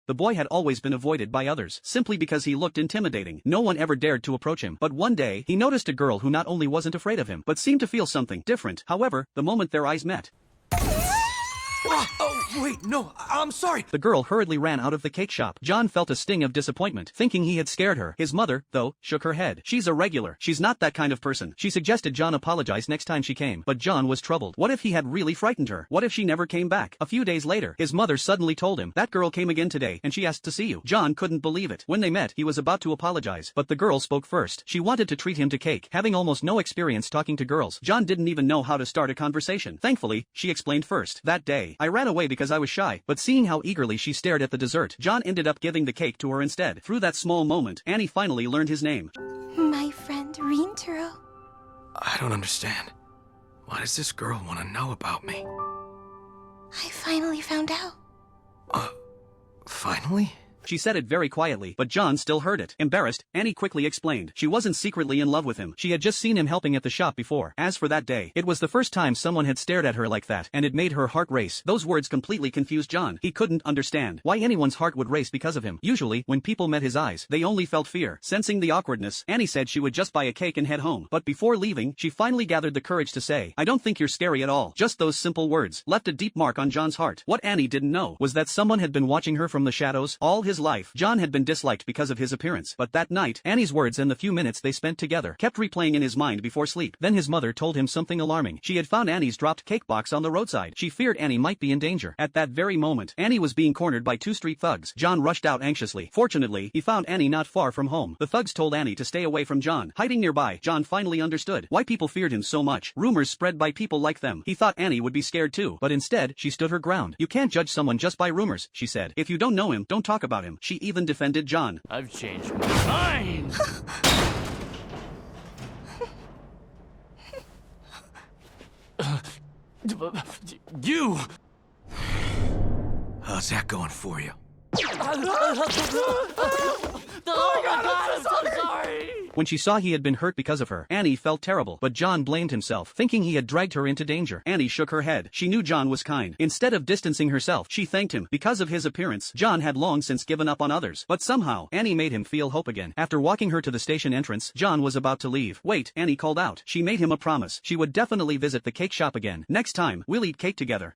The boy had always been avoided by others, simply because he looked intimidating. No one ever dared to approach him. But one day, he noticed a girl who not only wasn't afraid of him, but seemed to feel something different. However, the moment their eyes met, Oh, wait, no, I'm sorry. the girl hurriedly ran out of the cake shop. John felt a sting of disappointment, thinking he had scared her. His mother, though, shook her head. She's a regular. She's not that kind of person. She suggested John apologize next time she came. But John was troubled. What if he had really frightened her? What if she never came back? A few days later, his mother suddenly told him, "That girl came again today, and she asked to see you." John couldn't believe it. When they met, he was about to apologize, but the girl spoke first. She wanted to treat him to cake. Having almost no experience talking to girls, John didn't even know how to start a conversation. Thankfully, she explained first. "That day, I ran away because I was shy, but seeing how eagerly she stared at the dessert, John ended up giving the cake to her instead." Through that small moment, Annie finally learned his name. My friend Rintaro. I don't understand. Why does this girl want to know about me? I finally found out. Finally? She said it very quietly, but John still heard it. Embarrassed, Annie quickly explained. She wasn't secretly in love with him. She had just seen him helping at the shop before. As for that day, it was the first time someone had stared at her like that, and it made her heart race. Those words completely confused John. He couldn't understand why anyone's heart would race because of him. Usually, when people met his eyes, they only felt fear. Sensing the awkwardness, Annie said she would just buy a cake and head home. But before leaving, she finally gathered the courage to say, "I don't think you're scary at all." Just those simple words left a deep mark on John's heart. What Annie didn't know was that someone had been watching her from the shadows all his life. John had been disliked because of his appearance, but that night, Annie's words and the few minutes they spent together kept replaying in his mind before sleep. Then his mother told him something alarming. She had found Annie's dropped cake box on the roadside. She feared Annie might be in danger. At that very moment, Annie was being cornered by two street thugs. John rushed out anxiously. Fortunately, he found Annie not far from home. The thugs told Annie to stay away from John. Hiding nearby, John finally understood why people feared him so much. Rumors spread by people like them. He thought Annie would be scared too, but instead, she stood her ground. "You can't judge someone just by rumors," she said. "If you don't know him, don't talk about him." She even defended John. I've changed my mind. You! How's that going for you? Oh my God, I'm so sorry! When she saw he had been hurt because of her, Annie felt terrible, but John blamed himself, thinking he had dragged her into danger. Annie shook her head. She knew John was kind. Instead of distancing herself, she thanked him. Because of his appearance, John had long since given up on others. But somehow, Annie made him feel hope again. After walking her to the station entrance, John was about to leave. "Wait," Annie called out. She made him a promise. She would definitely visit the cake shop again. "Next time, we'll eat cake together."